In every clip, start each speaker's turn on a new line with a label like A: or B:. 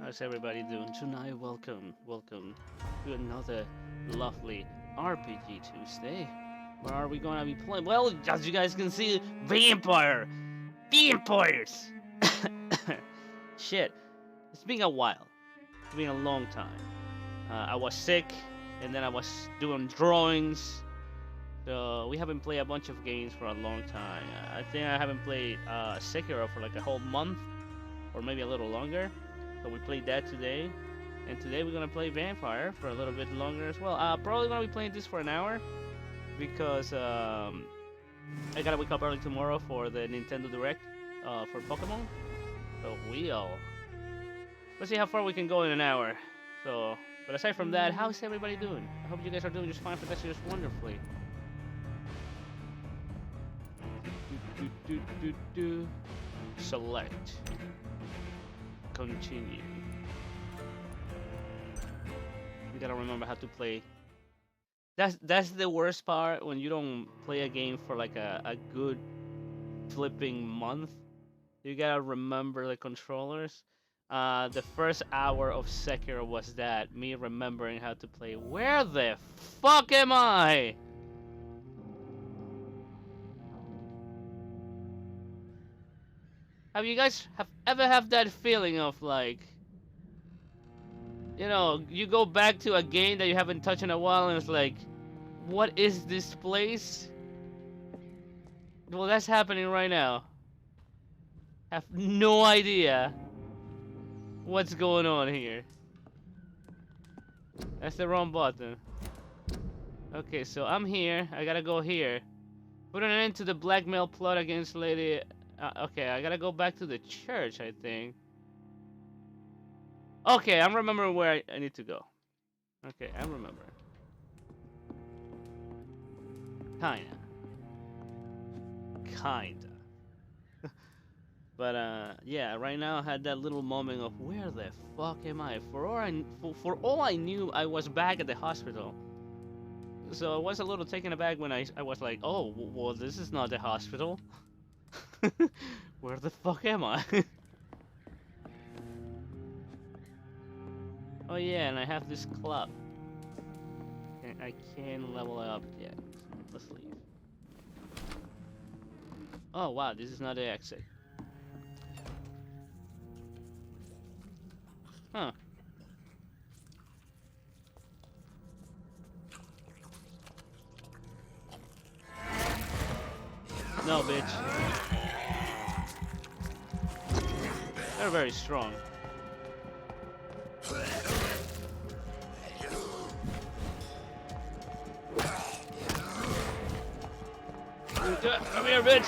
A: How's everybody doing tonight? Welcome to another lovely RPG Tuesday. Where are we gonna be playing? Well, as you guys can see, Vampyr! Vampires! Shit, it's been a while. It's been a long time. I was sick, and then I was doing drawings. So we haven't played a bunch of games for a long time. I think I haven't played Sekiro for like a whole month, or maybe a little longer. So we played that today, and today we're gonna play Vampyr for a little bit longer as well. Probably gonna be playing this for an hour because I gotta wake up early tomorrow for the Nintendo Direct for Pokemon. So let's see how far we can go in an hour. So, but aside from that, how's everybody doing? I hope you guys are doing just fine, fantastic, just wonderfully. Select. Continue. You gotta remember how to play. That's the worst part when you don't play a game for like a good flipping month. You gotta remember the controllers. The first hour of Sekiro was that, me remembering how to play. Where the fuck am I? Have you guys ever have that feeling of like, you know, you go back to a game that you haven't touched in a while and it's like, what is this place? Well, that's happening right now. Have no idea what's going on here. That's the wrong button. Okay, so I'm here. I gotta go here. Put an end to the blackmail plot against Lady... okay, I gotta go back to the church, I think. Okay, I'm remembering where I need to go. Okay, I remember. Kinda. But yeah, right now I had that little moment of where the fuck am I? For all I knew, I was back at the hospital. So I was a little taken aback when I was like, oh, well, this is not the hospital. Where the fuck am I? Oh yeah, and I have this club. I can't level it up yet. Let's leave. Oh wow, this is not the exit. Huh. No, bitch. They're very strong. Come here, bitch!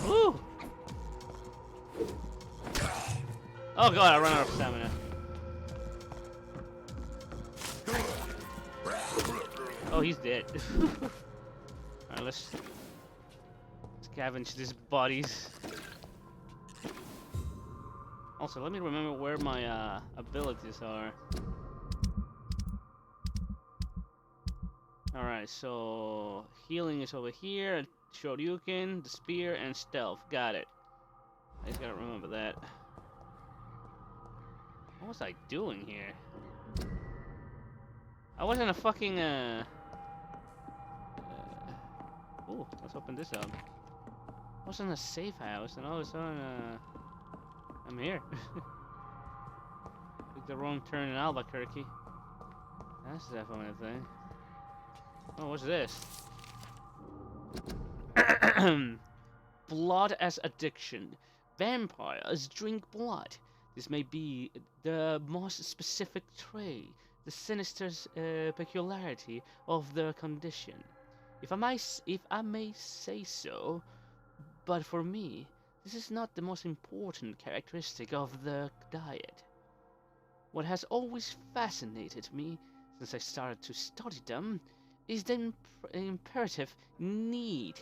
A: Woo! Oh god, I ran out of stamina. Oh, he's dead. Alright, let's scavenge these bodies. Also, let me remember where my abilities are. Alright, so healing is over here, Shoryuken, the spear, and stealth. Got it. I just gotta remember that. What was I doing here? I wasn't a fucking ooh, let's open this up. I was in a safe house, and all of a sudden, I'm here. Took the wrong turn in Albuquerque. That's definitely a thing. Oh, what's this? Blood as addiction. Vampires drink blood. This may be the most specific trait, the sinister peculiarity of their condition. If I may say so, but for me, this is not the most important characteristic of the diet. What has always fascinated me since I started to study them is the imperative need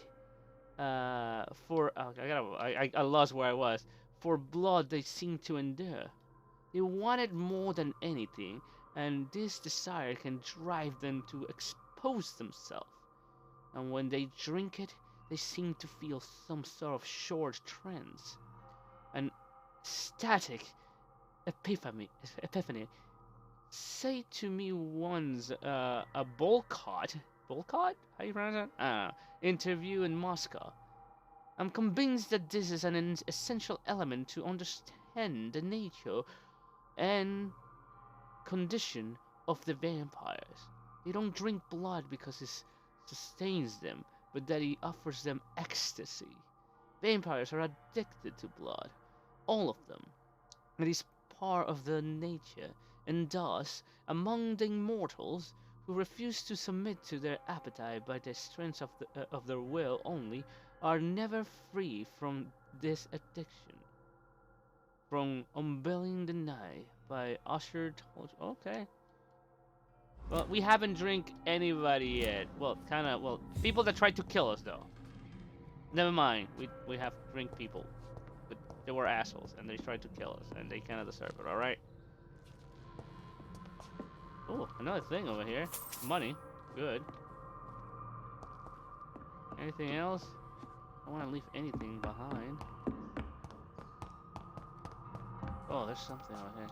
A: for I lost where I was. For blood they seem to endure. They want it more than anything, and this desire can drive them to expose themselves. And when they drink it, they seem to feel some sort of short trance. An static epiphany. Say to me once a Bolcott, how you pronounce that? Interview in Moscow. I'm convinced that this is an essential element to understand the nature and condition of the vampires. They don't drink blood because it sustains them, but that it offers them ecstasy. Vampires are addicted to blood, all of them. It is part of their nature, and thus, among the immortals who refuse to submit to their appetite by the strength of their will only, are never free from this addiction. From Unveiling the Night by Usher Told. Okay. Well, we haven't drink anybody yet. Well, people that tried to kill us though. Never mind. We have drink people, but they were assholes and they tried to kill us and they kind of deserve it. All right. Oh, another thing over here. Money. Good. Anything else? I don't want to leave anything behind. Oh, there's something over here.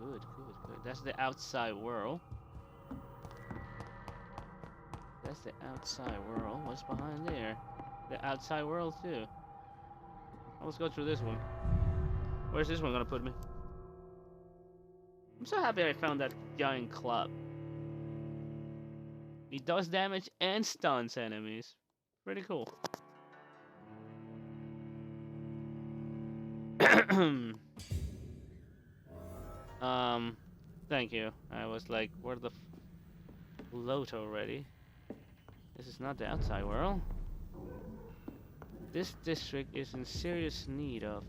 A: Ooh, good. That's the outside world. That's the outside world. What's behind there? The outside world too. Let's go through this one. Where's this one gonna put me? I'm so happy I found that giant club. It does damage and stuns enemies. Pretty cool. Thank you. I was like, where the float already? This is not the outside world. This district is in serious need of,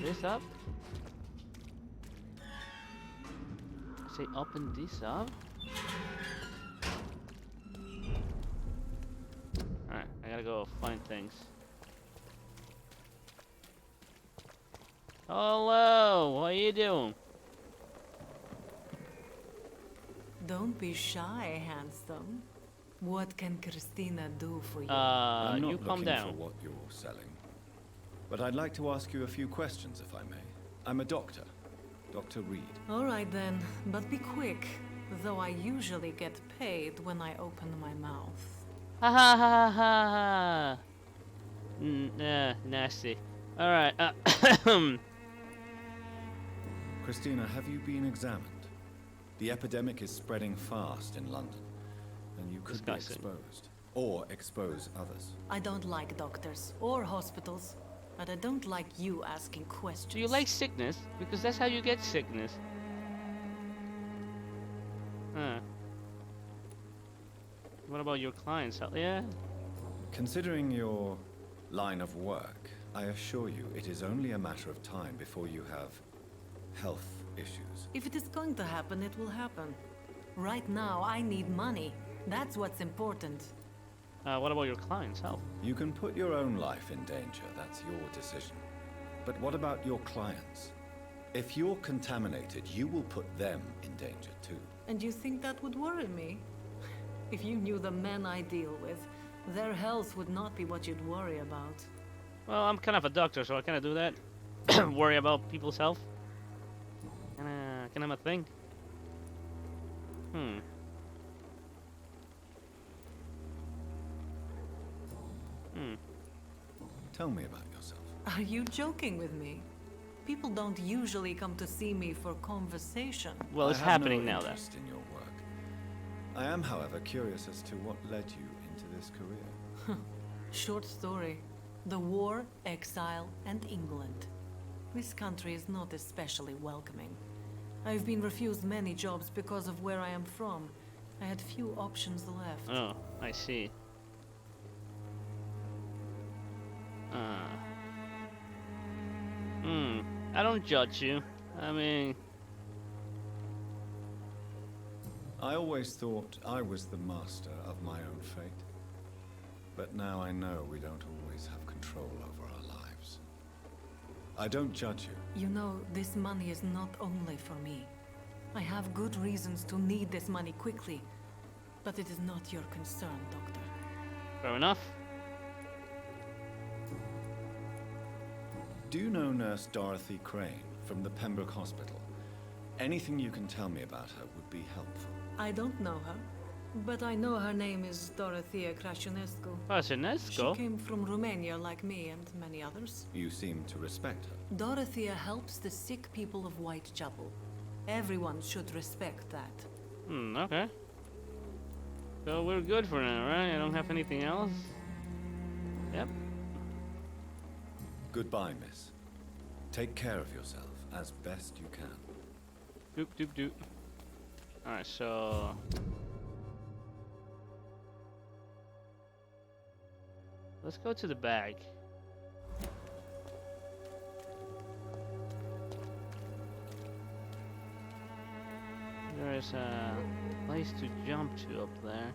A: this up? Say open this up? Alright, I gotta go find things. Hello, what are you doing?
B: Don't be shy, handsome. What can Christina do for you?
C: I'm not
A: you calm
C: looking
A: down.
C: for what you're selling. But I'd like to ask you a few questions, if I may. I'm a doctor. Dr. Reed.
B: All right then, but be quick. Though I usually get paid when I open my mouth.
A: Ha ha ha ha ha! Nasty. Alright,
C: Christina, have you been examined? The epidemic is spreading fast in London, and you could be exposed. Or expose others.
B: I don't like doctors or hospitals, but I don't like you asking questions.
A: Do you like sickness? Because that's how you get sickness. Huh. What about your clients? Yeah?
C: Considering your line of work, I assure you it is only a matter of time before you have health issues.
B: If it is going to happen, it will happen. Right now, I need money. That's what's important.
A: What about your clients' health?
C: You can put your own life in danger, that's your decision. But what about your clients? If you're contaminated, you will put them in danger too.
B: And you think that would worry me? If you knew the men I deal with, their health would not be what you'd worry about.
A: Well, I'm kind of a doctor, so I kind of do that. Worry about people's health. Can I a thing?
C: Tell me about yourself.
B: Are you joking with me? People don't usually come to see me for conversation.
A: Well, it's happening now, then.
C: In your work. I am, however, curious as to what led you into this career.
B: Short story. The war, exile, and England. This country is not especially welcoming. I've been refused many jobs because of where I am from. I had few options left.
A: Oh, I see. I don't judge you. I mean...
C: I always thought I was the master of my own fate. But now I know we don't always have control over our lives. I don't judge you.
B: You know, this money is not only for me. I have good reasons to need this money quickly, but it is not your concern, Doctor.
A: Fair enough.
C: Do you know Nurse Dorothy Crane from the Pembroke Hospital? Anything you can tell me about her would be helpful.
B: I don't know her, but I know her name is Dorothea Crăciunescu.
A: Crăciunescu?
B: She came from Romania like me and many others.
C: You seem to respect her.
B: Dorothea helps the sick people of Whitechapel. Everyone should respect that.
A: Okay. So we're good for now, right? I don't have anything else? Yep.
C: Goodbye, miss. Take care of yourself as best you can.
A: Doop doop doop. Alright, so... let's go to the bag. There is a place to jump to up there.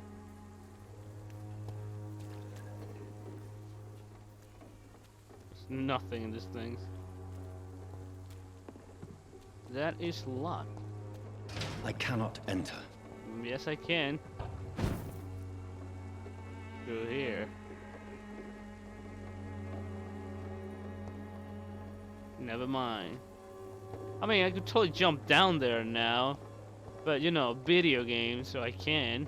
A: There's nothing in this thing. That is locked.
C: I cannot enter.
A: Yes, I can. Through here. Never mind. I mean, I could totally jump down there now. But, you know, video games, so I can.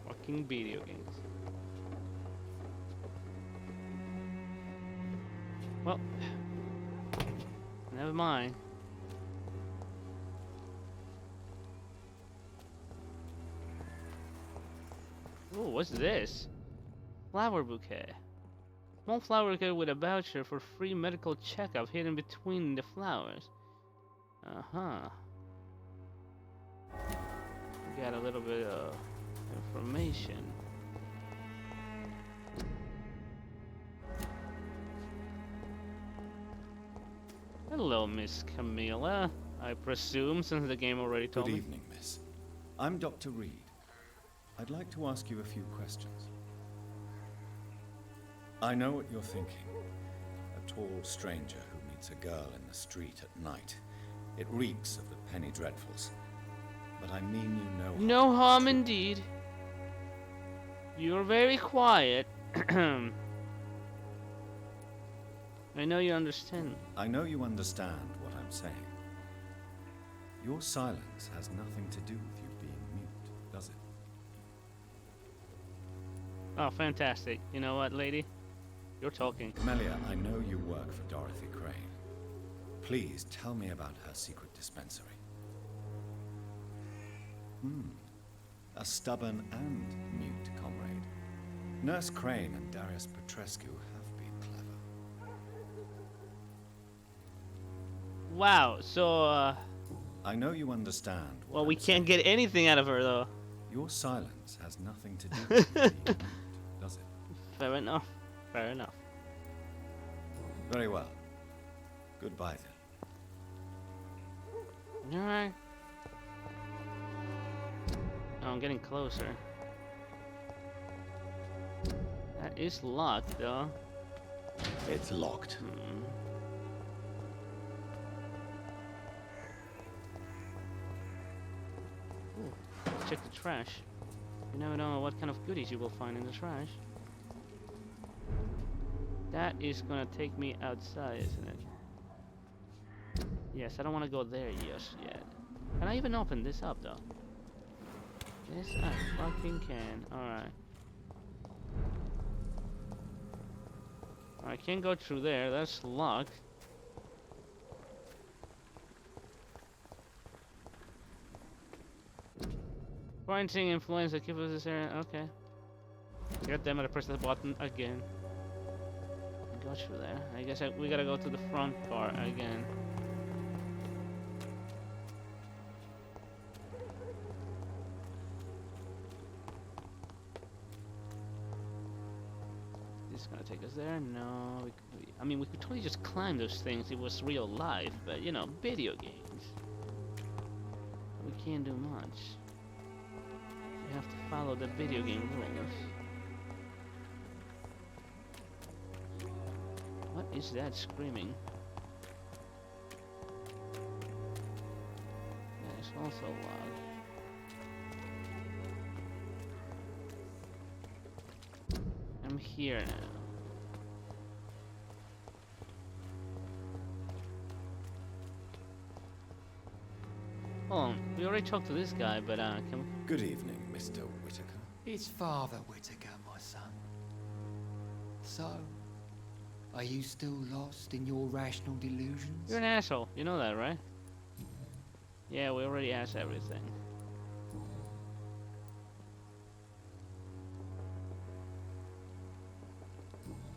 A: Fucking video games. Well, never mind. Oh, what's this? Flower bouquet. Small flower bouquet with a voucher for free medical checkup hidden between the flowers. Uh-huh. Got a little bit of information. Hello, Miss Camilla. I presume, since the game already told me.
C: Good evening, miss. I'm Dr. Reed. I'd like to ask you a few questions. I know what you're thinking. A tall stranger who meets a girl in the street at night. It reeks of the penny dreadfuls. But I mean you no harm.
A: No harm indeed. You're very quiet. I know you understand.
C: I know you understand what I'm saying. Your silence has nothing to do with you being mute, does it?
A: Oh, fantastic. You know what, lady? You're talking.
C: Melia, I know you work for Dorothy Crane. Please tell me about her secret dispensary. A stubborn and mute comrade. Nurse Crane and Darius Petrescu have been clever.
A: Wow, so,
C: I know you understand what
A: well, we
C: I'm
A: can't
C: saying.
A: get anything out of her, though.
C: Your silence has nothing to do with you being mute, does it?
A: Fair enough. Fair enough.
C: Very well. Goodbye then.
A: Alright. Oh, I'm getting closer. That is locked, though.
C: It's locked.
A: Ooh, let's check the trash. You never know what kind of goodies you will find in the trash. That is gonna take me outside, isn't it? Yes, I don't want to go there just yet. Can I even open this up, though? Yes, I fucking can. Alright. I can't go through there. That's locked. Quarantine influenza. Keep us this area. Okay. God damn it! I pressed the button again. Go through there. I guess we gotta go to the front part again. This is gonna take us there? No. I mean, we could totally just climb those things. It was real life, but you know, video games. We can't do much. You have to follow the video game rules. is that screaming? That is also loud. I'm here now. Hold on, we already talked to this guy, but can
C: Good evening, Mr. Whitaker.
D: It's Father Whitaker, my son. So, are you still lost in your rational delusions?
A: You're an asshole, you know that, right? Yeah, we already asked everything.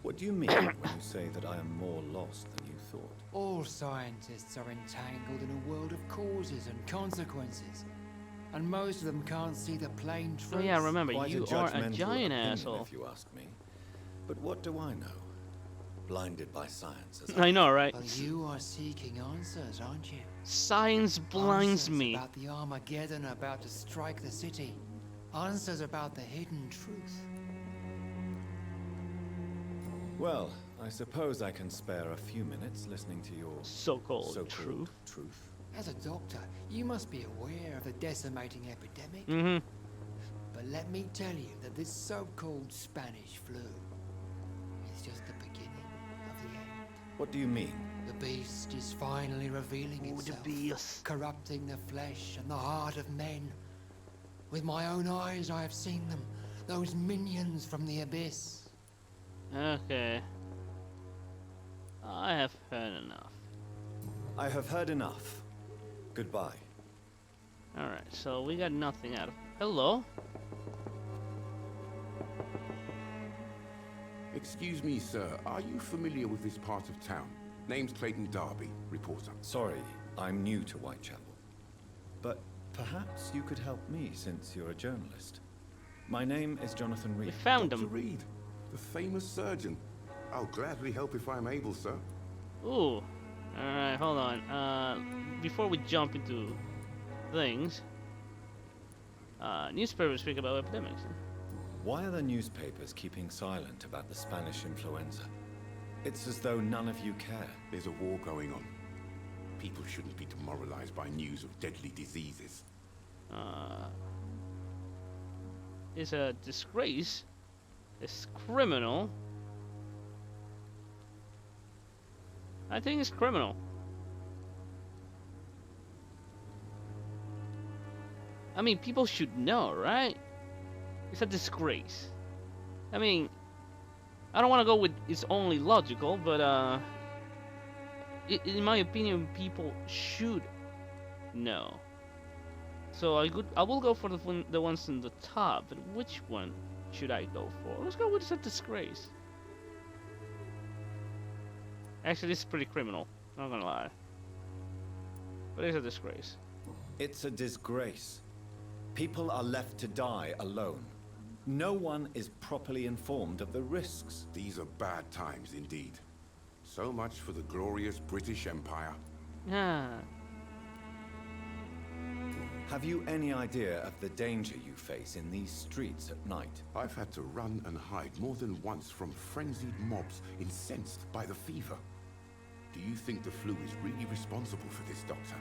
C: What do you mean when you say that I am more lost than you thought?
D: All scientists are entangled in a world of causes and consequences. And most of them can't see the plain truth.
A: Oh yeah, remember,
C: Quite
A: you are a
C: judgmental
A: giant
C: opinion,
A: asshole.
C: if you ask me. But what do I know? Blinded by science as
A: I know, right?
D: But you are seeking answers, aren't you?
A: Science blinds
D: Answers
A: me.
D: about the Armageddon about to strike the city. Answers about the hidden truth.
C: Well, I suppose I can spare a few minutes listening to your
A: So-called truth.
C: truth.
D: As a doctor, you must be aware of the decimating epidemic.
A: Mm-hmm.
D: But let me tell you that this so-called Spanish flu is just the beginning of the end.
C: What do you mean?
D: The beast is finally revealing
A: Oh, the
D: itself,
A: beast.
D: corrupting the flesh and the heart of men. With my own eyes I have seen them, those minions from the abyss.
A: Okay. I have heard enough.
C: I have heard enough. Goodbye.
A: Alright, so we got nothing out of... Hello?
E: Excuse me, sir. Are you familiar with this part of town? Name's Clayton Darby, reporter.
C: Sorry, I'm new to Whitechapel. But perhaps you could help me since you're a journalist. My name is Jonathan
A: We
C: Reed.
A: found
E: Dr.
A: him.
E: Reed, the famous surgeon. I'll gladly help if I'm able, sir.
A: Ooh. Alright, hold on. Before we jump into things, newspapers speak about epidemics.
C: Why are the newspapers keeping silent about the Spanish influenza? It's as though none of you care.
E: There's a war going on. People shouldn't be demoralized by news of deadly diseases.
A: It's a disgrace. It's criminal. I think it's criminal. I mean, people should know, right? It's a disgrace. I mean, I don't want to go with it's only logical, but in my opinion, people should know. So I will go for the ones in the top, but which one should I go for? Let's go with it's a disgrace. Actually, this is pretty criminal. Not gonna lie. But it's a disgrace.
C: It's a disgrace. People are left to die alone. No one is properly informed of the risks.
E: These are bad times indeed. So much for the glorious British Empire.
A: Ah.
C: Have you any idea of the danger you face in these streets at night?
E: I've had to run and hide more than once from frenzied mobs incensed by the fever. Do you think the flu is really responsible for this, Doctor?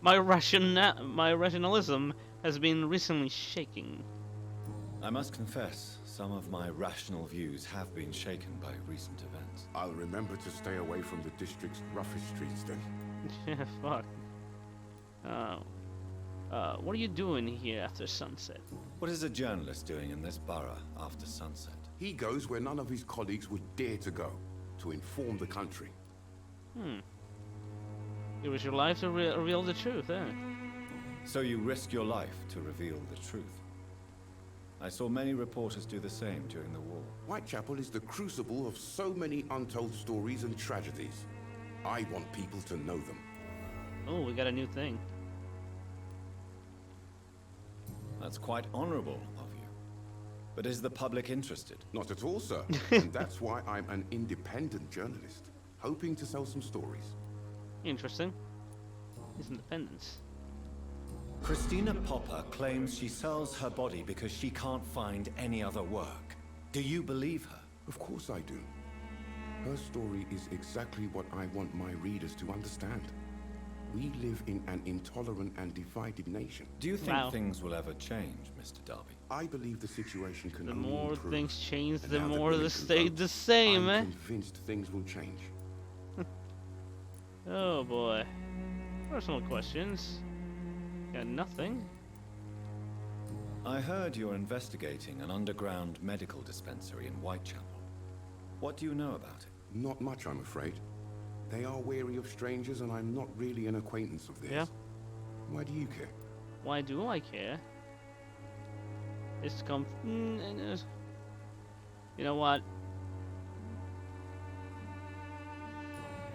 A: My rationalism has been recently shaking.
C: I must confess, some of my rational views have been shaken by recent events.
E: I'll remember to stay away from the district's roughest streets then.
A: Yeah, fuck. What are you doing here after sunset?
C: What is a journalist doing in this borough after sunset?
E: He goes where none of his colleagues would dare to go, to inform the country.
A: You risk your life to reveal the truth, eh?
C: So you risk your life to reveal the truth. I saw many reporters do the same during the war.
E: Whitechapel is the crucible of so many untold stories and tragedies. I want people to know them.
A: Oh, we got a new thing.
C: That's quite honorable of you. But is the public interested?
E: Not at all, sir. And that's why I'm an independent journalist, hoping to sell some stories.
A: Interesting. His independence.
C: Christina Popper claims she sells her body because she can't find any other work. Do you believe her?
E: Of course I do. Her story is exactly what I want my readers to understand. We live in an intolerant and divided nation.
C: Do you think things will ever change, Mr. Darby?
E: I believe the situation can
A: The
E: only
A: more
E: improve.
A: things change,
E: And
A: the
E: now that
A: more
E: women
A: they
E: can
A: stay
E: vote,
A: the same,
E: I'm convinced things will change.
A: Oh boy. Personal questions. Got nothing.
C: I heard you're investigating an underground medical dispensary in Whitechapel. What do you know about it?
E: Not much, I'm afraid. They are wary of strangers, and I'm not really an acquaintance of theirs.
A: Yeah.
E: Why do you care?
A: Why do I care? It's you know what?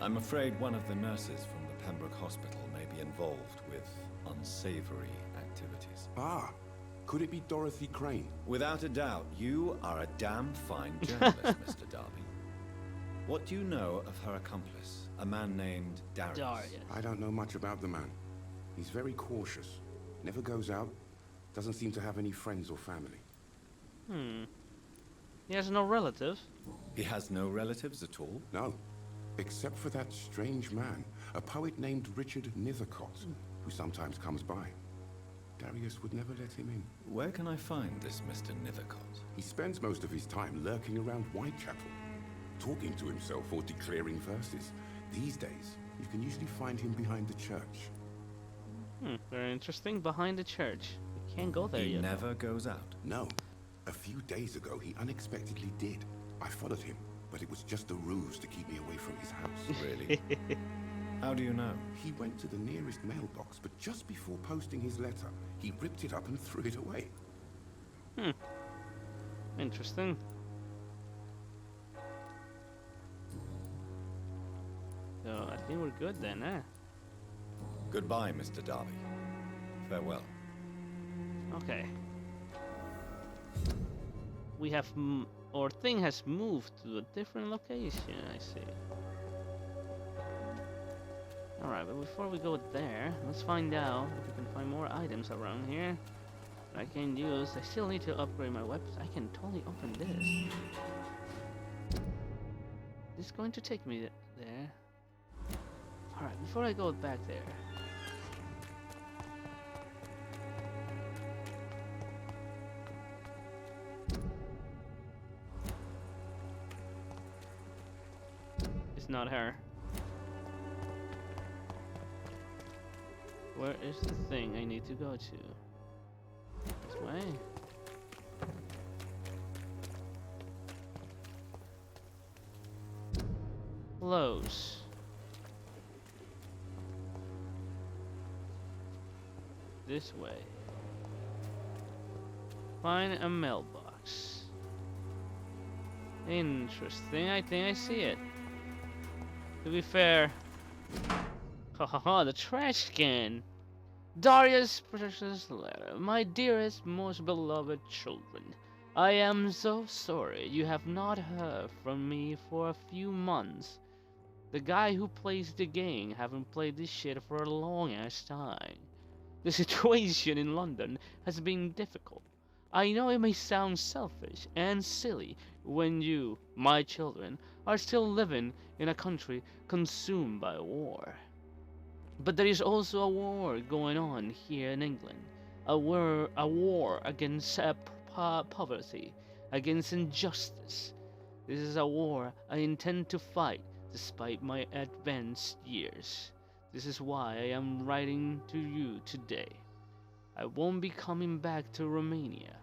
C: I'm afraid one of the nurses from the Pembroke Hospital may be involved with unsavory activities.
E: Ah, could it be Dorothy Crane?
C: Without a doubt, you are a damn fine journalist, Mr. Darby. What do you know of her accomplice, a man named Darius?
E: I don't know much about the man. He's very cautious. Never goes out. Doesn't seem to have any friends or family.
A: He has no relatives.
C: He has no relatives at all?
E: No. Except for that strange man, a poet named Richard Nethercott, who sometimes comes by. Darius would never let him in.
C: Where can I find this Mr. Nethercott?
E: He spends most of his time lurking around Whitechapel, talking to himself or declaring verses. These days, you can usually find him behind the church.
A: Very interesting. Behind the church. We can't go there
C: He
A: yet.
C: never goes out.
E: No. A few days ago, he unexpectedly did. I followed him, but it was just a ruse to keep me away from his house.
C: Really? How do you know?
E: He went to the nearest mailbox, but just before posting his letter, he ripped it up and threw it away.
A: Interesting. So I think we're good then, eh?
C: Goodbye, Mr. Darby. Farewell.
A: Okay. We have, our thing has moved to a different location, I see. Alright, but before we go there, let's find out if we can find more items around here that I can use. I still need to upgrade my weapons. I can totally open this. This is going to take me there. Alright, before I go back there. It's not her. Where is the thing I need to go to? This way? Close. This way. Find a mailbox. Interesting, I think I see it. To be fair, the trash can. Darius' precious letter, my dearest, most beloved children. I am so sorry you have not heard from me for a few months. The guy who plays the game haven't played this shit for a long ass time. The situation in London has been difficult. I know it may sound selfish and silly when you, my children, are still living in a country consumed by war. But there is also a war going on here in England. A war against poverty, against injustice. This is a war I intend to fight despite my advanced years. This is why I am writing to you today. I won't be coming back to Romania.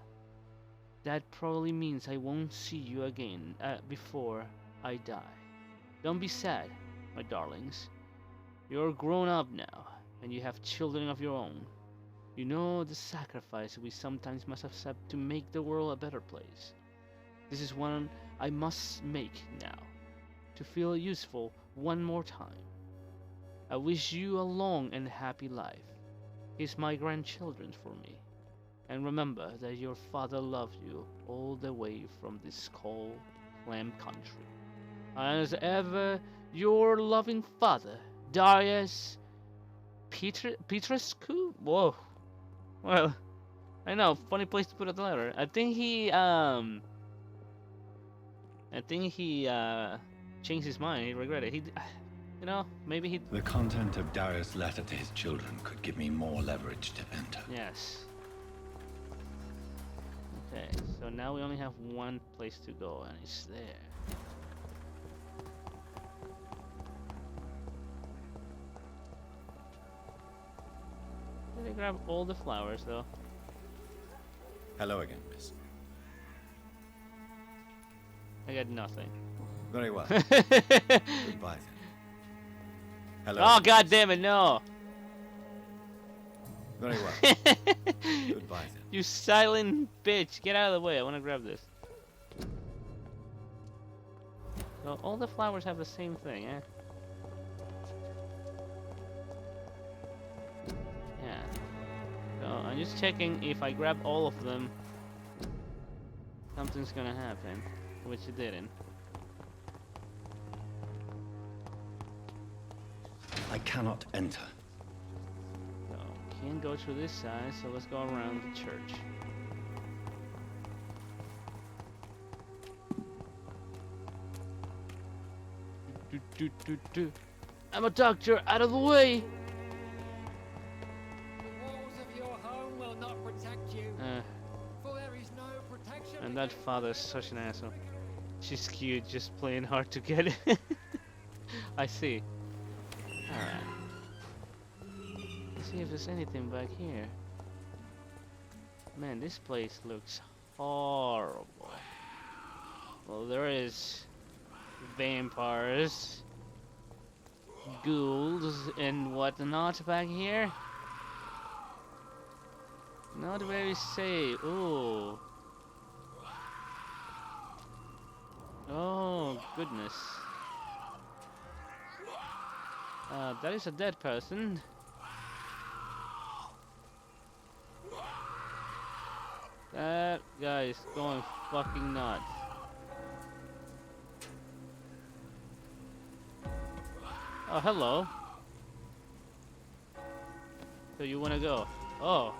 A: That probably means I won't see you again before I die. Don't be sad, my darlings. You're grown up now, and you have children of your own. You know the sacrifice we sometimes must accept to make the world a better place. This is one I must make now, to feel useful one more time. I wish you a long and happy life. Kiss my grandchildren for me. And remember that your father loved you all the way from this cold, clam country. As ever, your loving father, Darius Petrescu? Whoa. Well, I know, funny place to put a letter. I think he changed his mind. He regretted it. You know, maybe he.
C: The content of Darius' letter to his children could give me more leverage to enter.
A: Yes. Okay, so now we only have one place to go, and it's there. Did I grab all the flowers, though?
C: Hello again, miss.
A: I got nothing.
C: Very well. Goodbye then. Hello.
A: Oh, god damn it, no!
C: Very well. Goodbye then.
A: You silent bitch! Get out of the way, I wanna grab this. So all the flowers have the same thing, eh? Yeah. So I'm just checking if I grab all of them, something's gonna happen, which it didn't.
C: I cannot enter.
A: So can't go through this side, so let's go around the church. I'm a doctor, out of the way!
D: The walls of your home will not protect you, for there is no protection.
A: And that father's such an asshole. She's cute, just playing hard to get it. I see. Alright. Let's see if there's anything back here. Man, this place looks horrible. Well, there is vampires, ghouls, and whatnot back here. Not very safe. Ooh. Oh, goodness. That is a dead person. That guy is going fucking nuts. Oh, hello. So you wanna go? Oh.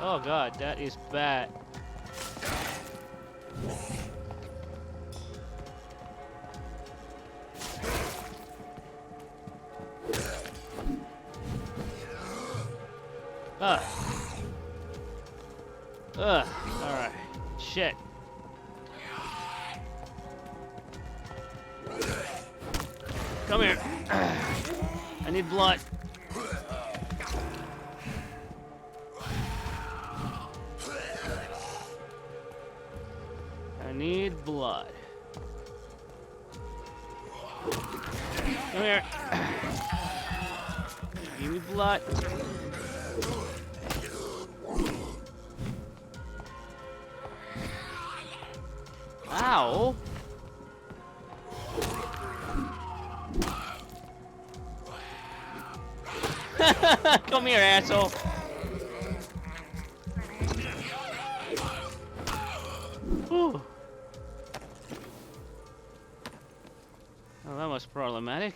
A: Oh god, that is bad. Alright. Shit. Come here. I need blood. I need blood. Come here. Give me blood. Ow! Come here, asshole. Whew. Well, that was problematic.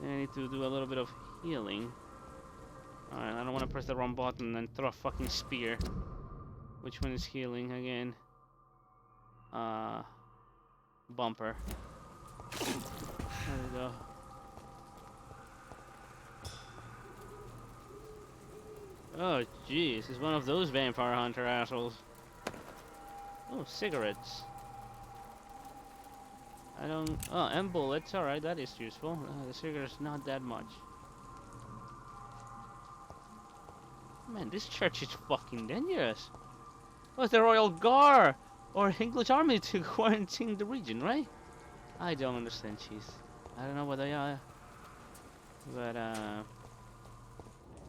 A: I need to do a little bit of healing. Alright, I don't want to press the wrong button and throw a fucking spear. Which one is healing again? Bumper. There we go. Oh, jeez, it's one of those vampire hunter assholes. Oh, cigarettes. I don't... Oh, and bullets, alright, that is useful. The cigarettes, not that much. Man, this church is fucking dangerous. Oh, it's the Royal Guard! Or English Army to quarantine the region, right? I don't understand, cheese. I don't know what they are. But,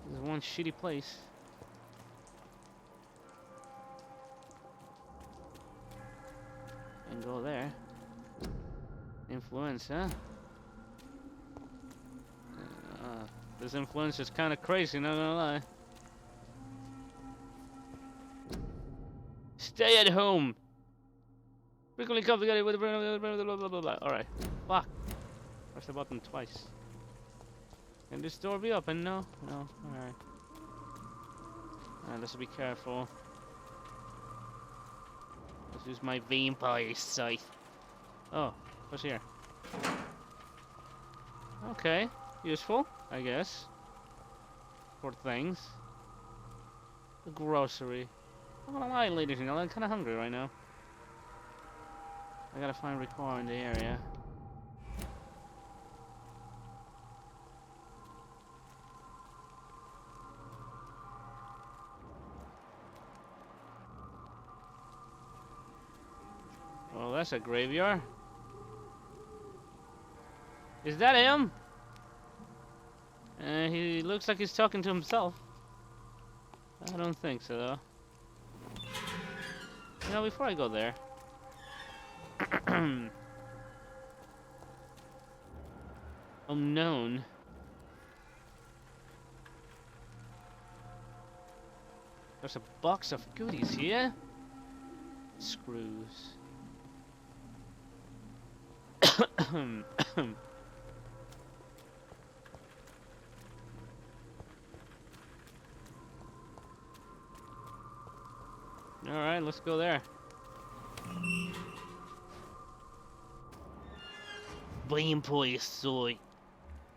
A: this is one shitty place. And go there. Influence, huh? This influence is kind of crazy, not gonna lie. Stay at home. Frequently complicated with blah blah blah blah blah blah. All right. Fuck. Press the button twice. Can this door be open? No? No. Alright. Alright, let's be careful. Let's use my vampire sight. Oh, what's here? Okay. Useful, I guess. For things. The grocery. I'm not gonna lie, ladies and gentlemen, I'm kinda hungry right now. I gotta find Ricard in the area. Well, that's a graveyard. Is that him? He looks like he's talking to himself. I don't think so, though. You know, before I go there... Unknown. There's a box of goodies here. Screws. Alright, let's go there. Vampyr soy.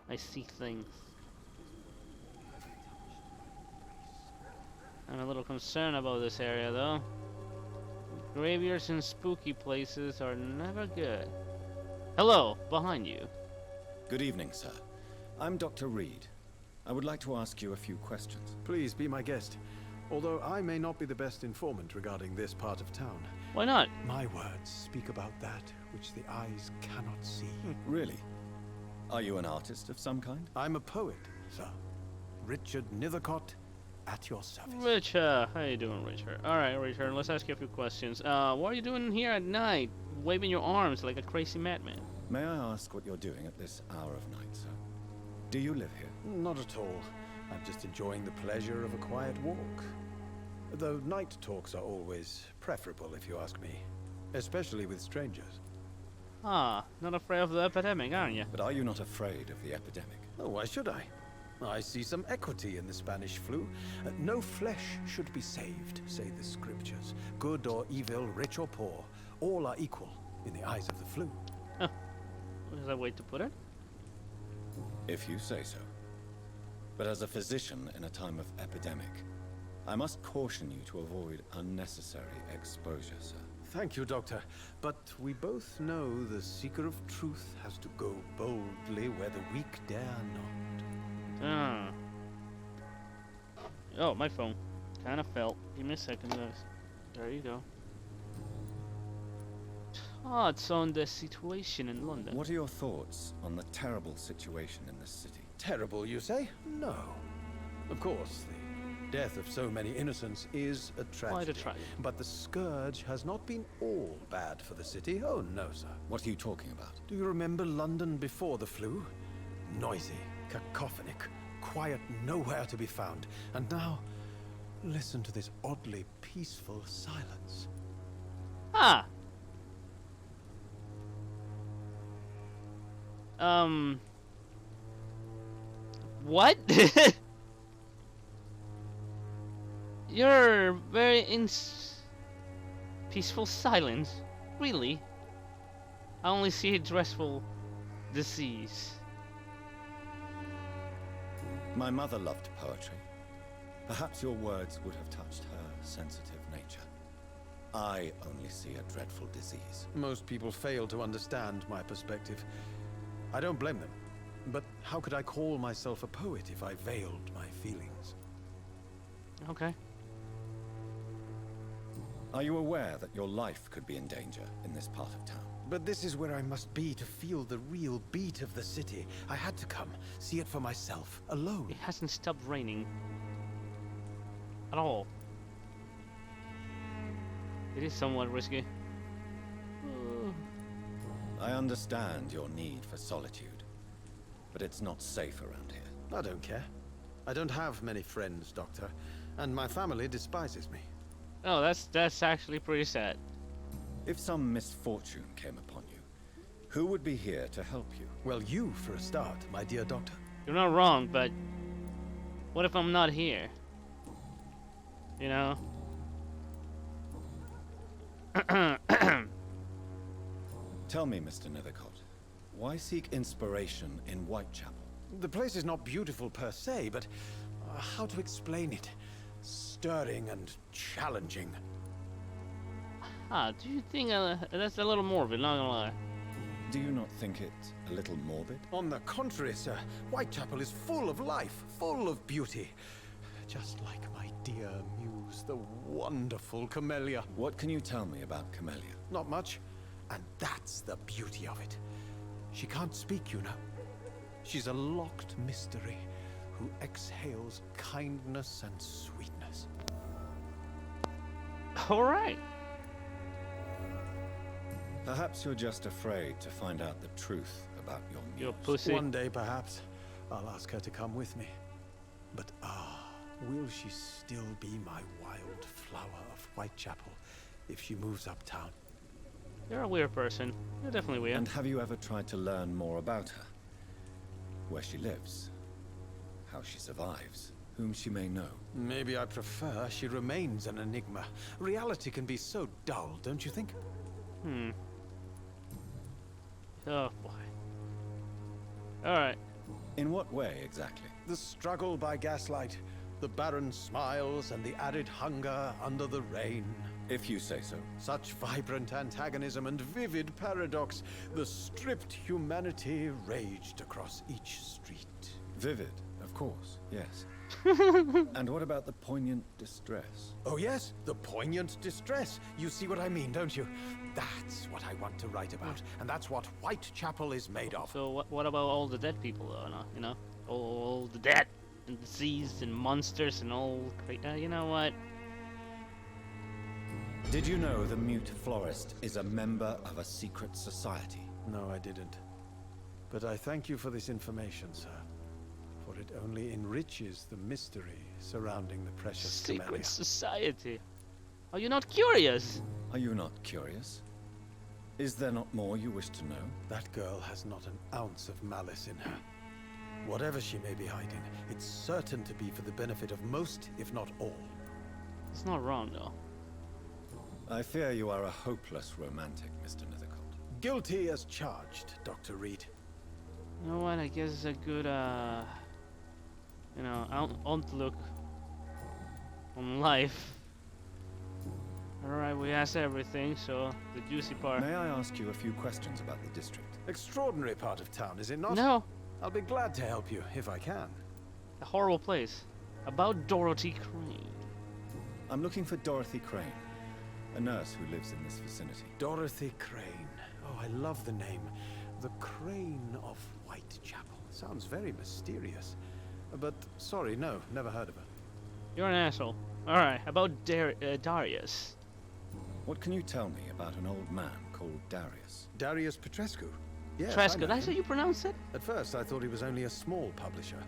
A: I see things. I'm a little concerned about this area though. Graveyards and spooky places are never good. Hello, behind you.
C: Good evening, sir. I'm Dr. Reed. I would like to ask you a few questions.
F: Please be my guest. Although I may not be the best informant regarding this part of town.
A: Why not?
F: My words speak about that which the eyes cannot see.
C: Really? Are you an artist of some kind?
F: I'm a poet, sir. Richard Nethercott, at your service.
A: Richard, how you doing, Richard? Alright, Richard, let's ask you a few questions. What are you doing here at night? Waving your arms like a crazy madman.
C: May I ask what you're doing at this hour of night, sir? Do you live here?
F: Not at all. I'm just enjoying the pleasure of a quiet walk. Though night talks are always preferable, if you ask me. Especially with strangers.
A: Ah, not afraid of the epidemic, aren't you?
C: But are you not afraid of the epidemic?
F: Oh, why should I? I see some equity in the Spanish flu. No flesh should be saved, say the scriptures. Good or evil, rich or poor, all are equal in the eyes of the flu.
A: Huh. Is that a way to put it?
C: If you say so. But as a physician in a time of epidemic, I must caution you to avoid unnecessary exposure, sir.
F: Thank you, Doctor. But we both know the seeker of truth has to go boldly where the weak dare not.
A: Ah. Oh, my phone. Kinda fell. Give me a second, guys. There you go. Thoughts on the situation in London?
C: What are your thoughts on the terrible situation in this city?
F: Terrible, you say? No. Of course, the death of so many innocents is a tragedy.
A: Quite a tragedy.
F: But the scourge has not been all bad for the city. Oh, no, sir.
C: What are you talking about?
F: Do you remember London before the flu? Noisy, cacophonic, quiet nowhere to be found. And now, listen to this oddly peaceful silence.
A: Ah! What? You're very peaceful silence. Really? I only see a dreadful disease.
C: My mother loved poetry. Perhaps your words would have touched her sensitive nature. I only see a dreadful disease.
F: Most people fail to understand my perspective. I don't blame them. But how could I call myself a poet if I veiled my feelings?
A: Okay.
C: Are you aware that your life could be in danger in this part of town?
F: But this is where I must be to feel the real beat of the city. I had to come, see it for myself, alone.
A: It hasn't stopped raining. At all. It is somewhat risky.
C: I understand your need for solitude, but it's not safe around here.
F: I don't care. I don't have many friends, Doctor, and my family despises me.
A: Oh, that's actually pretty sad.
C: If some misfortune came upon you, who would be here to help you?
F: Well, you for a start, my dear Doctor.
A: You're not wrong, but what if I'm not here? You know?
C: Tell me, Mr. Nethercott, why seek inspiration in Whitechapel?
F: The place is not beautiful per se, but how to explain it? Stirring and challenging.
A: Do you think that's a little morbid, not gonna lie?
C: Do you not think it a little morbid?
F: On the contrary, sir, Whitechapel is full of life, full of beauty. Just like my dear muse, the wonderful Camellia.
C: What can you tell me about Camellia?
F: Not much, and that's the beauty of it. She can't speak, you know. She's a locked mystery who exhales kindness and sweetness.
A: All right.
C: Perhaps you're just afraid to find out the truth about your muse.
A: Your pussy.
F: One day, perhaps, I'll ask her to come with me. But will she still be my wild flower of Whitechapel if she moves uptown?
A: You're a weird person. You're definitely weird.
C: And have you ever tried to learn more about her? Where she lives? How she survives? Whom she may know?
F: Maybe I prefer she remains an enigma. Reality can be so dull, don't you think?
A: Oh boy. Alright.
C: In what way, exactly?
F: The struggle by gaslight, the barren smiles and the arid hunger under the rain.
C: If you say so.
F: Such vibrant antagonism and vivid paradox. The stripped humanity raged across each street.
C: Vivid, of course, yes. And what about the poignant distress?
F: Oh yes, the poignant distress. You see what I mean, don't you? That's what I want to write about, and that's what Whitechapel is made of.
A: So what about all the dead people, though? No, you know, all the dead and disease and monsters and all. You know what?
C: Did you know the mute florist is a member of a secret society?
F: No, I didn't. But I thank you for this information, sir. For it only enriches the mystery surrounding the precious Camellia.
A: Secret society. Are you not curious?
C: Are you not curious? Is there not more you wish to know?
F: That girl has not an ounce of malice in her. Whatever she may be hiding, it's certain to be for the benefit of most, if not all.
A: It's not wrong, though.
C: I fear you are a hopeless romantic, Mr. Nethercott.
F: Guilty as charged, Dr. Reed.
A: You know what? I guess it's a good, you know, outlook on life. Alright, we asked everything, so the juicy part.
C: May I ask you a few questions about the district?
F: Extraordinary part of town, is it not?
A: No,
F: I'll be glad to help you, if I can.
A: a horrible place. About Dorothy Crane.
C: I'm looking for Dorothy Crane, a nurse who lives in this vicinity.
F: Dorothy Crane. Oh, I love the name. The Crane of Whitechapel. Sounds very mysterious. But, sorry, no, never heard of her.
A: You're an asshole. Alright, about Darius.
C: What can you tell me about an old man called Darius?
F: Darius Petrescu. Yes,
A: Tresco,
F: I know
A: that's how
F: him.
A: you pronounce it?
F: At first, I thought he was only a small publisher.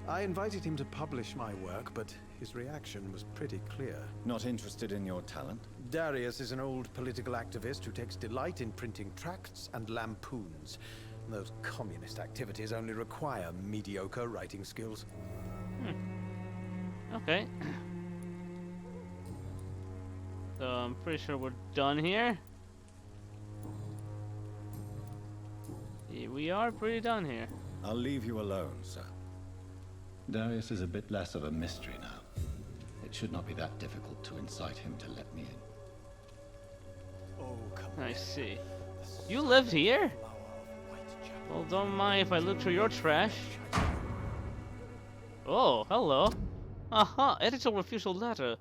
F: I invited him to publish my work, but his reaction was pretty clear.
C: Not interested in your talent?
F: Darius is an old political activist who takes delight in printing tracts and lampoons. Those communist activities only require mediocre writing skills.
A: Okay. So I'm pretty sure we're done here. Yeah, we are pretty done here.
C: I'll leave you alone, sir.
G: Darius is a bit less of a mystery now. It should not be that difficult to incite him to let me in.
F: Oh, come
A: I see. You live here? Well, don't mind if I look through your trash. Oh, hello. Aha, editorial refusal letter.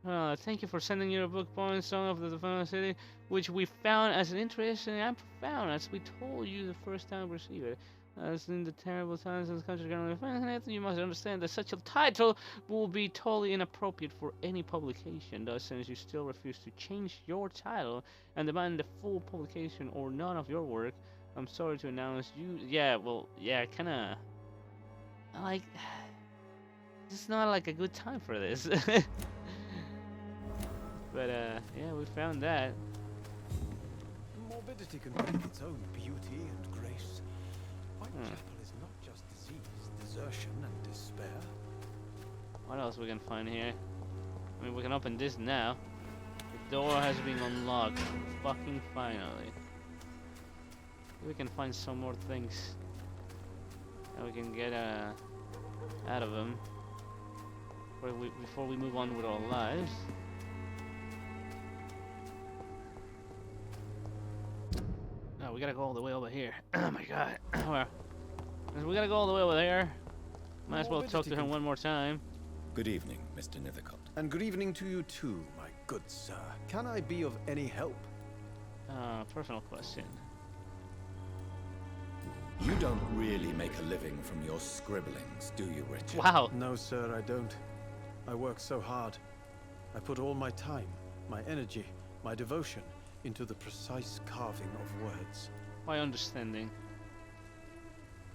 A: Thank you for sending your book poem Song of the Final City, which we found as interesting and profound, as we told you the first time we received it. As in the terrible times in this country currently finds it, you must understand that such a title will be totally inappropriate for any publication. Thus, since you still refuse to change your title and demand the full publication or none of your work, I'm sorry to announce you. Yeah, well, yeah, kinda. Like, it's not like a good time for this. But yeah, we found that.
F: Morbidity can bring its own beauty and grace. Whitechapel is not just disease, desertion, and despair.
A: What else we can find here? I mean, we can open this now. The door has been unlocked. Fucking finally. We can find some more things that we can get out of them before we move on with our lives. Oh, we gotta go all the way over here. Oh my god. Well, we gotta go all the way over there. Might as well talk to him one more time.
C: Good evening, Mr. Nithercott.
F: And good evening to you too, my good sir. Can I be of any help?
A: Personal question.
C: You don't really make a living from your scribblings, do you, Richard?
A: Wow.
F: No, sir, I don't. I work so hard. I put all my time, my energy, my devotion into the precise carving of words.
A: My understanding.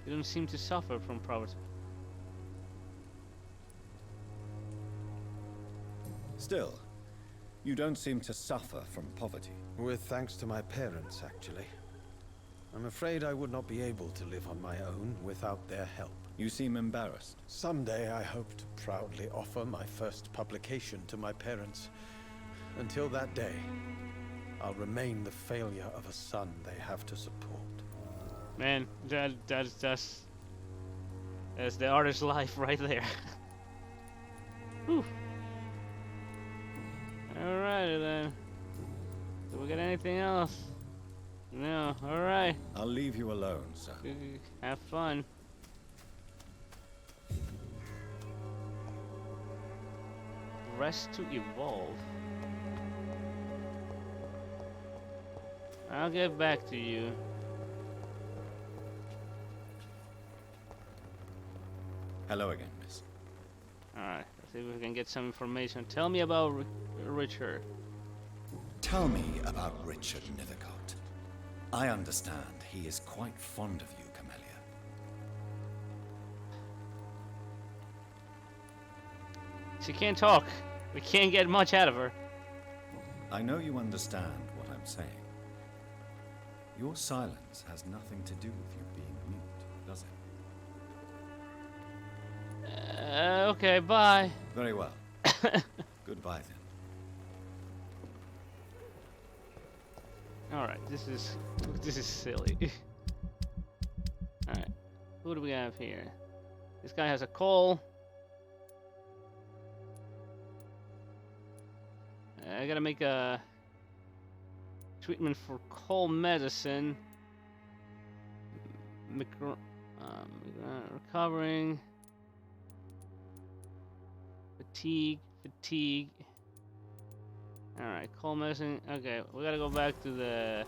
A: You don't seem to suffer from poverty.
C: Still, you don't seem to suffer from poverty.
F: With thanks to my parents, actually. I'm afraid I would not be able to live on my own without their help.
C: You seem embarrassed.
F: Someday I hope to proudly offer my first publication to my parents. Until that day, I'll remain the failure of a son they have to support.
A: Man, that's the artist's life right there. Whew. Alrighty then. Do we get anything else? No. Alright.
C: I'll leave you alone, sir.
A: Have fun. Rest to evolve. I'll get back to you.
C: Hello again, miss.
A: Alright, let's see if we can get some information. Tell me about Richard.
C: Tell me about Richard Nithercott. I understand he is quite fond of you, Camellia.
A: She can't talk. We can't get much out of her.
C: I know you understand what I'm saying. Your silence has nothing to do with you being mute, does it?
A: Okay, bye.
C: Very well. Goodbye then.
A: Alright, this is silly. Alright, who do we have here? This guy has a coal. I gotta make a treatment for cold medicine. Recovering. Fatigue. Alright, cold medicine. Okay, we gotta go back to the...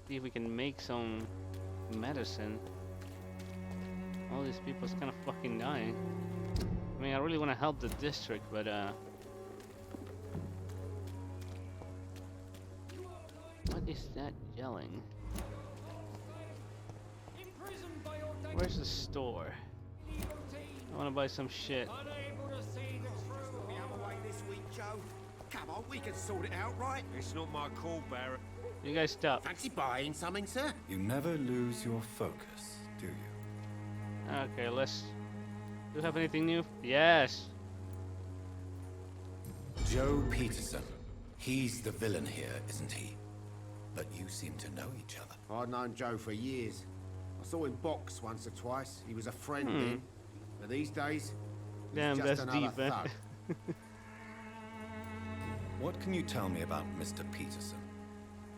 A: See if we can make some medicine. All these people's kind of fucking dying. I mean, I really want to help the district, but what is that yelling? Where's the store? I want to buy some shit.
H: Come on, we can sort it out, right? It's not my call, Barrett.
A: You guys stop.
H: Fancy buying something, sir?
C: You never lose your focus, do you?
A: Okay, let's... Do you have anything new? Yes.
C: Joe Peterson. He's the villain here, isn't he? But you seem to know each other.
H: I've known Joe for years. I saw him box once or twice. He was a friend then. But these days, he's
A: Damn,
H: just
A: that's
H: another
A: deep, eh?
H: thug.
C: What can you tell me about Mr. Peterson?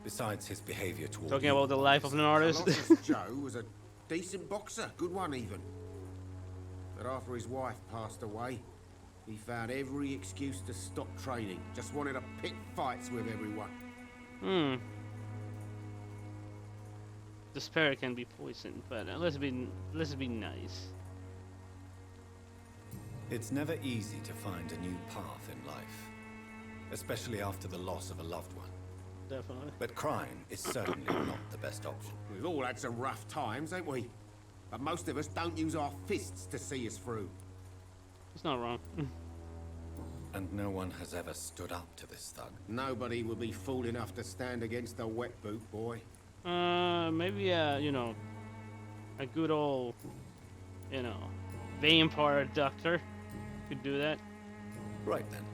C: Besides his behavior toward
A: Talking
C: you?
A: about the life of an artist.
H: Colossus Joe was a decent boxer, good one even. But after his wife passed away, he found every excuse to stop training. Just wanted to pick fights with everyone.
A: Despair can be poisoned, but let's be nice.
C: It's never easy to find a new path in life, especially after the loss of a loved one.
A: Definitely.
C: But crime is certainly not the best option.
H: We've all had some rough times, ain't we? But most of us don't use our fists to see us through.
A: It's not wrong.
C: And no one has ever stood up to this thug.
H: Nobody will be fool enough to stand against the wet boot boy.
A: Maybe you know, a good old, you know, vampire doctor could do that.
C: Right then.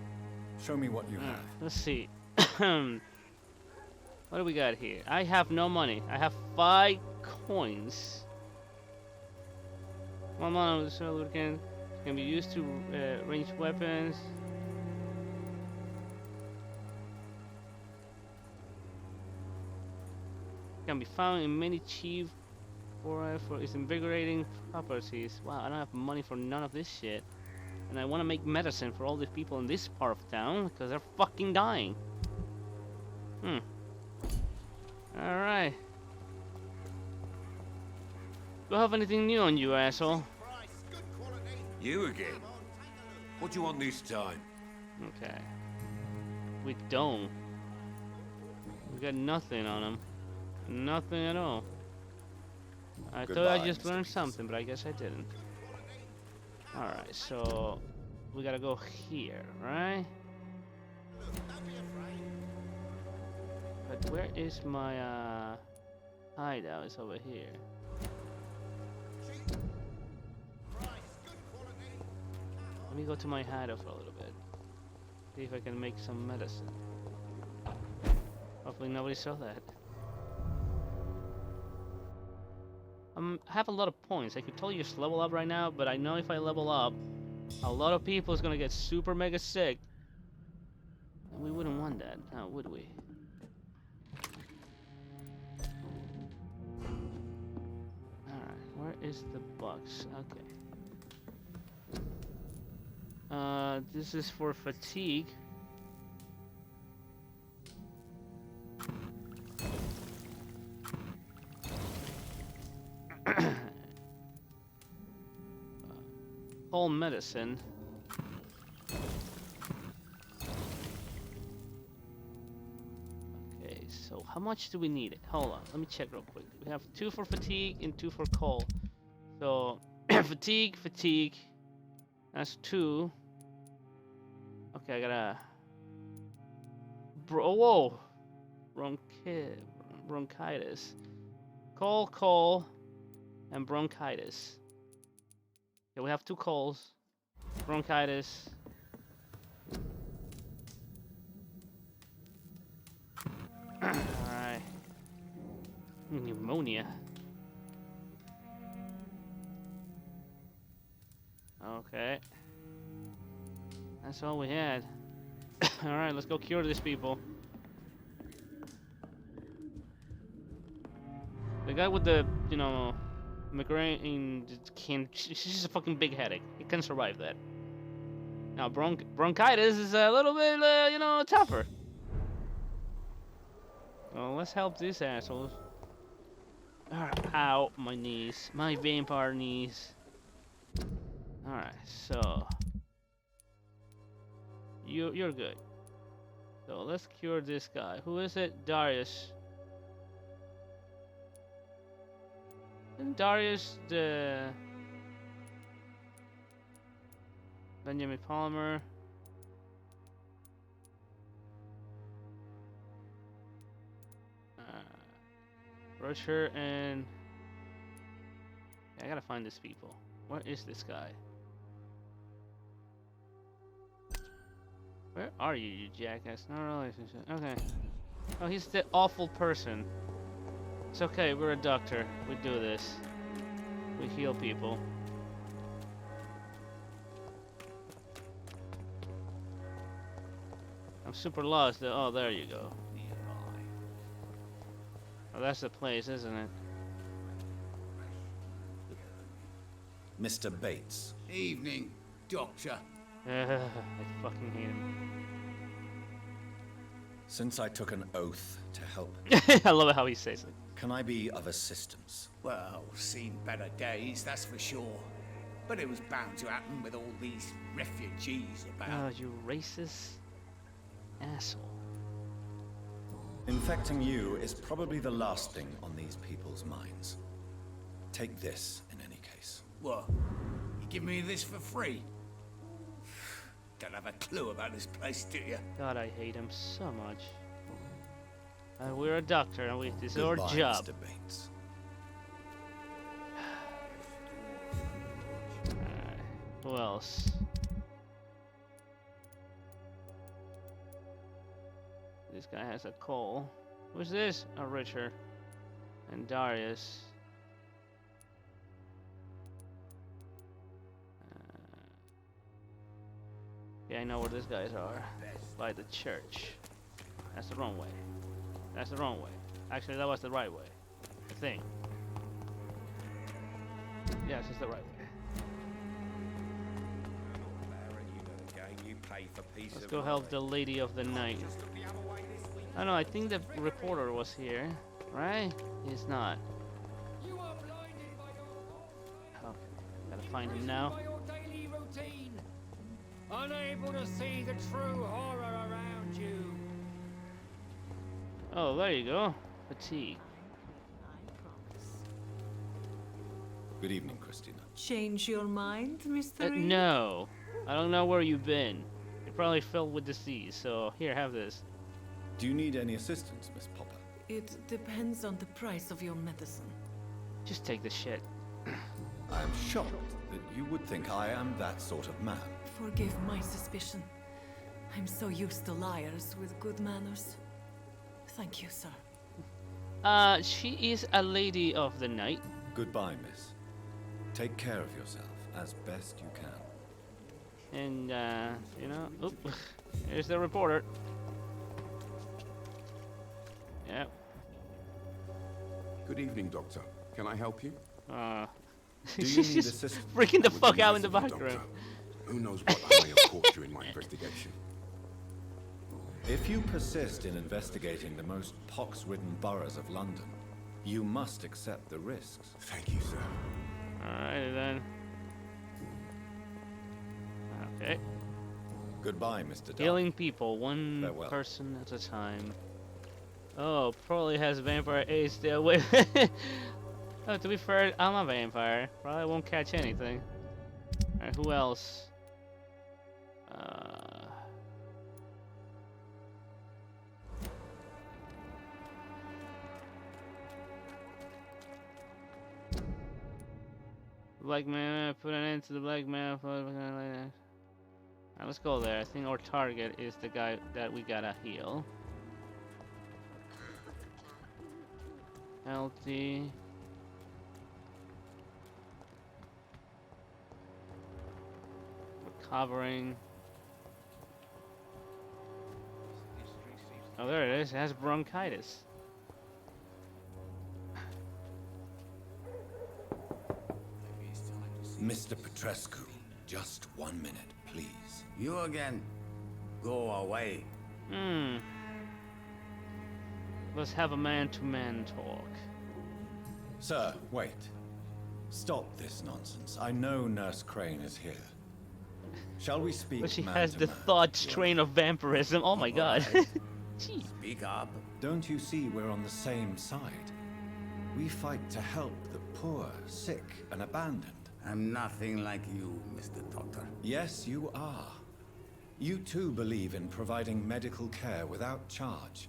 C: Show me what you have.
A: Let's see. What do we got here? I have no money. I have 5 coins. One money of the lubricant can be used to range weapons. Can be found in many cheap for its invigorating properties. Wow, I don't have money for none of this shit. And I want to make medicine for all the people in this part of town because they're fucking dying. Alright. Do I have anything new on you, asshole?
I: You again? What do you want this time?
A: Okay. We don't. We got nothing on him. Nothing at all. I thought I just learned something, but I guess I didn't. Alright, so we gotta go here, right? But where is my hideout? It's over here. Let me go to my hideout for a little bit. See if I can make some medicine. Hopefully nobody saw that. I have a lot of points. I could totally just level up right now, but I know if I level up, a lot of people is gonna get super mega sick. And we wouldn't want that, now would we? Alright, where is the box? Okay. This is for fatigue. All medicine. Okay, so how much do we need? Hold on, let me check real quick. We have 2 for fatigue and 2 for cold. So fatigue. That's 2. Okay, I gotta. Whoa, bronchitis. Cold, and bronchitis. Okay, we have 2 colds. Bronchitis. Alright. Pneumonia. Okay. That's all we had. Alright, let's go cure these people. The guy with the, you know, migraine can. She's just a fucking big headache. He can survive that. Now bronchitis is a little bit, you know, tougher. Well, let's help these assholes. Ow, my knees, my vampire knees. All right, so you're good. So let's cure this guy. Who is it? Darius. Isn't Darius the Benjamin Palmer? Rocher and I gotta find these people. Where is this guy? Where are you, you jackass? No relationship. Okay. Oh, he's the awful person. It's okay, we're a doctor. We do this. We heal people. I'm super lost though. Oh, there you go. Oh, that's the place, isn't it?
C: Mr. Bates.
H: Evening, Doctor.
A: I fucking hate him.
C: Since I took an oath to help,
A: I love how he says it.
C: can I be of assistance?
J: Well, seen better days, that's for sure. But it was bound to happen with all these refugees
A: Oh,
J: about.
A: you racist asshole.
C: Infecting you is probably the last thing on these people's minds. Take this, in any case.
J: What? You give me this for free? Don't have a clue about this place, do you?
A: God, I hate him so much. We're a doctor, and this is our
C: Goodbye,
A: job.
C: Mr. Bates.
A: Who else? This guy has a call. Who's this? Oh, Richard. And Darius. Yeah, I know where these guys are. By the church. That's the wrong way. That's the wrong way. Actually, that was the right way. I think. Yes, it's the right way. Let's go help the lady of the night. I don't know, I think the reporter was here, right? He's not. Oh, gotta find him now.
K: Unable to see the true horror around you.
A: Oh, there you go. Fatigue.
C: Good evening, Christina.
B: Change your mind, Mr. Reed?
A: No. I don't know where you've been. You're probably filled with disease, so here, have this.
C: Do you need any assistance, Miss Popper?
B: It depends on the price of your medicine.
A: Just take the shit.
C: I am shocked that you would think I am that sort of man.
B: Forgive my suspicion. I'm so used to liars with good manners. Thank you, sir.
A: She is a lady of the night.
C: Goodbye, miss. Take care of yourself as best you can.
A: And, you know, oop, here's the reporter. Yep.
E: Good evening, Doctor. Can I help you?
C: Do you
A: She's
C: need
A: just
C: assistance?
A: freaking the
E: That would
A: fuck
E: be
A: out
E: nice
A: in the
E: of you,
A: background.
E: Doctor. Who knows what I may have caught you in my investigation.
C: If you persist in investigating the most pox-ridden boroughs of London, you must accept the risks.
E: Thank you, sir.
A: Alright then. Okay.
C: Goodbye, Mr. Dark.
A: Healing people, one
C: Farewell.
A: person at a time. Oh, probably has vampire AIDS. Stay away. Oh, to be fair, I'm a vampire. Probably won't catch anything. Alright, who else? Black man, put an end to the black man. Alright, let's go there. I think our target is the guy that we gotta heal. Healthy. Recovering. Oh, there it is. It has bronchitis.
C: Mr. Petrescu, just 1 minute, please.
J: You again? Go away.
A: Let's have a man-to-man talk.
C: Sir, wait. Stop this nonsense. I know Nurse Crane is here. Shall we speak
A: But she
C: man
A: has
C: to
A: the
C: man?
A: thought strain of vampirism. Oh my god. Gee.
J: Speak up.
C: Don't you see we're on the same side? We fight to help the poor, sick, and abandoned.
J: I'm nothing like you, Mr. Doctor.
C: Yes, you are. You too believe in providing medical care without charge.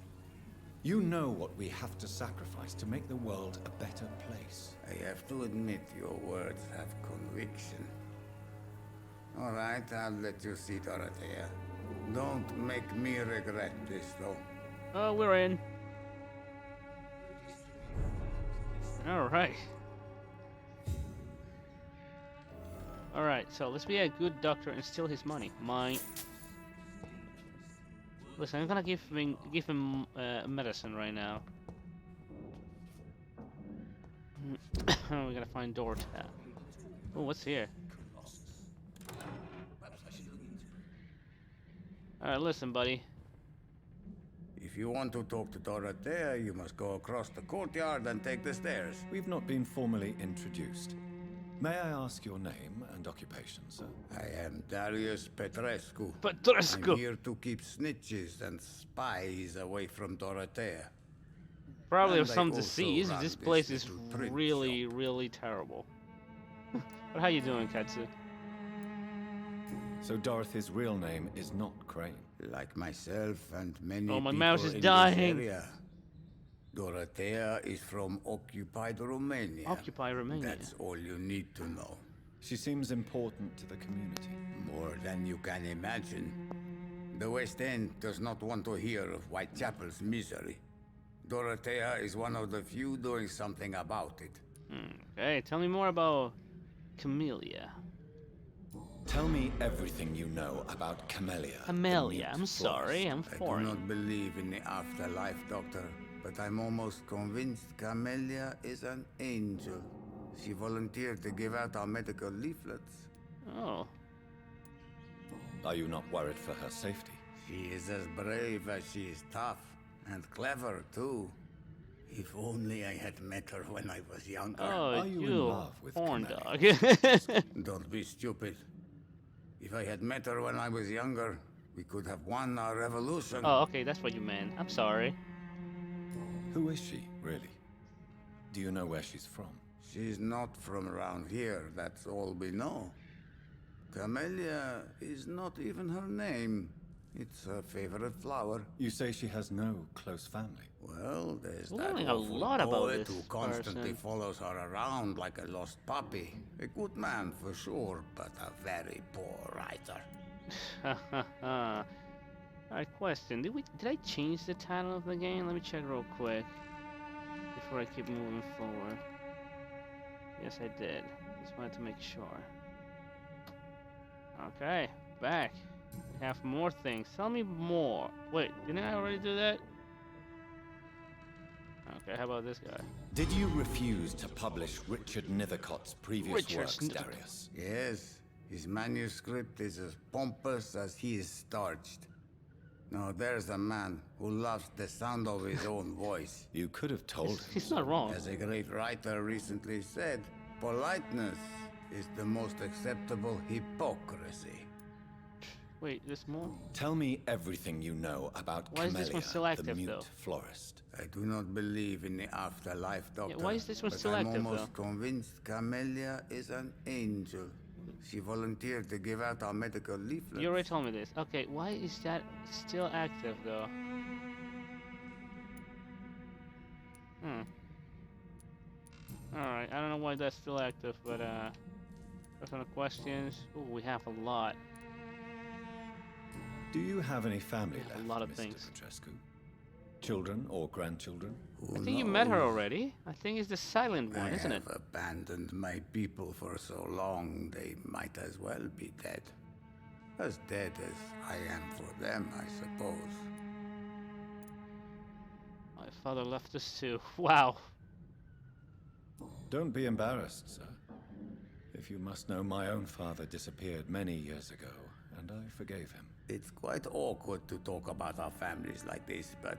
C: You know what we have to sacrifice to make the world a better place.
J: I have to admit your words have conviction. All right, I'll let you see Dorothea. Don't make me regret this, though.
A: Oh, we're in. Alright. Alright, so let's be a good doctor and steal his money. Mine. Listen, I'm gonna give him medicine right now. We gotta find door tab. Oh, what's here? Alright, listen, buddy.
J: If you want to talk to Dorothea, you must go across the courtyard and take the stairs.
C: We've not been formally introduced. May I ask your name and occupation, sir?
J: I am Darius Petrescu.
A: Petrescu!
J: I'm here to keep snitches and spies away from Dorothea.
A: Probably
J: And
A: of
J: I
A: some
J: also
A: disease.
J: run
A: This
J: this
A: place is
J: little print
A: really terrible. But how you doing, Katsu?
C: So Dorothy's real name is not Crane.
J: Like myself and many
A: Oh, my
J: people
A: mouse is
J: in
A: dying.
J: this area, Dorothea is from occupied Romania.
A: Occupy Romania.
J: That's all you need to know.
C: She seems important to the community.
J: More than you can imagine. The West End does not want to hear of Whitechapel's misery. Dorothea is one of the few doing something about it.
A: Okay, tell me more about Camellia.
C: Tell me everything you know about Camellia. the
A: Camellia,
C: mute
A: I'm sorry,
C: florist.
A: I'm
J: I do
A: foreign.
J: not believe in the afterlife, Doctor, but I'm almost convinced Camellia is an angel. She volunteered to give out our medical leaflets.
A: Oh,
C: Are you not worried for her safety?
J: She is as brave as she is tough, and clever too. If only I had met her when I was younger.
A: oh,
C: Are you in
A: you
C: love with
A: porn
C: Camellia?
A: dog.
J: Don't be stupid. If I had met her when I was younger, we could have won our revolution.
A: Oh, okay, that's what you meant. I'm sorry.
C: Who is she, really? Do you know where she's from?
J: She's not from around here, that's all we know. Camellia is not even her name. It's her favorite flower.
C: You say she has no close family.
J: Well, there's
A: We're
J: that
A: learning a
J: awful
A: lot about
J: poet
A: this
J: who constantly
A: person.
J: follows her around like a lost puppy. A good man for sure, but a very poor writer.
A: Alright, question. Did I change the title of the game? Let me check real quick before I keep moving forward. Yes, I did. Just wanted to make sure. Okay, back. We have more things. Tell me more. Wait, didn't I already do that? Okay, how about this guy?
C: Did you refuse to publish Richard Nethercott's previous
A: Richard
C: works,
A: Nethercott.
C: Darius?
J: Yes, his manuscript is as pompous as he is starched. Now there's a man who loves the sound of his own voice.
C: You could have told him.
A: He's not wrong.
J: As a great writer recently said, politeness is the most acceptable hypocrisy.
A: Wait, there's more?
C: Tell me everything you know about
A: Why is this
C: Camellia,
A: one still
C: the
A: active,
C: mute
A: though?
C: florist.
J: I do not believe in the afterlife, Doctor.
A: why is this one
J: but
A: still
J: I'm
A: active,
J: almost convinced Camellia is an angel. She volunteered to give out our medical leaflets.
A: You already told me this. Okay, why is that still active though? Alright, I don't know why that's still active, but personal questions. Ooh, we have a lot.
C: Do you have any family
A: A
C: left,
A: lot of
C: Mr.
A: things.
C: Petrescu? Children or grandchildren?
J: Who
A: I think you met her
J: knows?
A: already. I think it's the silent one,
J: I
A: isn't
J: have
A: it?
J: abandoned my people for so long, they might as well be dead. As dead as I am for them, I suppose.
A: My father left us too. Wow.
C: Don't be embarrassed, sir. If you must know, my own father disappeared many years ago, and I forgave him.
J: It's quite awkward to talk about our families like this, but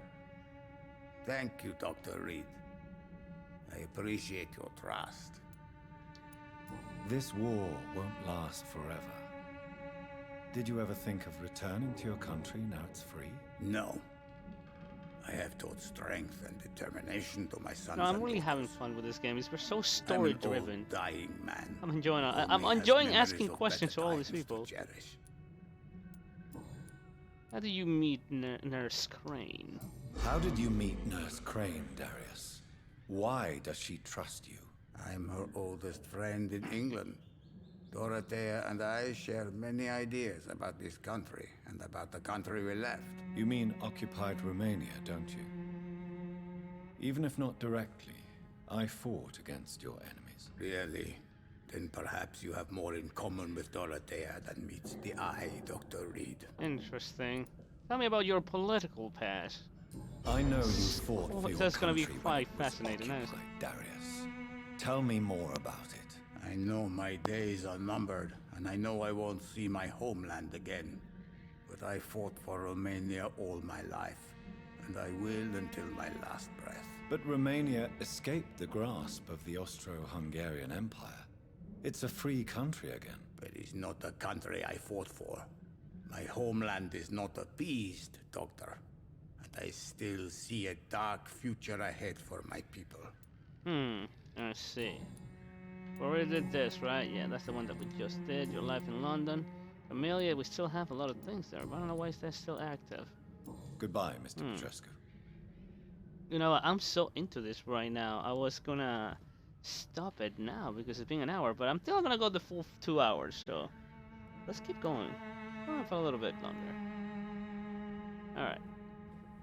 J: thank you, Dr. Reed. I appreciate your trust.
C: This war won't last forever. Did you ever think of returning to your country now it's free?
J: No. I have taught strength and determination to my sons.
A: No, I'm
J: and
A: really having
J: daughters.
A: fun with this game. It's so
J: I'm an
A: story
J: old,
A: driven.
J: dying man.
A: I'm enjoying it.
J: who
A: I'm
J: only has
A: enjoying
J: memories
A: asking
J: of
A: questions to
J: better
A: all these
J: times to
A: people.
J: cherish.
A: How do you meet Nurse Crane?
C: How did you meet Nurse Crane, Darius? Why does she trust you?
J: I'm her oldest friend in England. Dorothea and I share many ideas about this country and about the country we left.
C: You mean occupied Romania, don't you? Even if not directly, I fought against your enemies.
J: Really? Then perhaps you have more in common with Dorothea than meets the eye, Dr. Reed.
A: Interesting. Tell me about your political past.
C: I know you fought
A: Well,
C: for your
A: that's gonna be
C: country when
A: quite
C: it was
A: fascinating, isn't it?
C: occupied, Darius. Tell me more about it.
J: I know my days are numbered, and I know I won't see my homeland again. But I fought for Romania all my life, and I will until my last breath.
C: But Romania escaped the grasp of the Austro-Hungarian Empire. It's a free country again.
J: But it's not the country I fought for. My homeland is not appeased, Doctor. And I still see a dark future ahead for my people.
A: I see. We already did this, right? Yeah, that's the one that we just did. Your life in London. Amelia, we still have a lot of things there, but I don't know why is that still active.
C: Goodbye, Mr. Petrescu.
A: You know, I'm so into this right now. I was gonna stop it now because it's been an hour, but I'm still gonna go the full 2 hours, so let's keep going. For a little bit longer. Alright.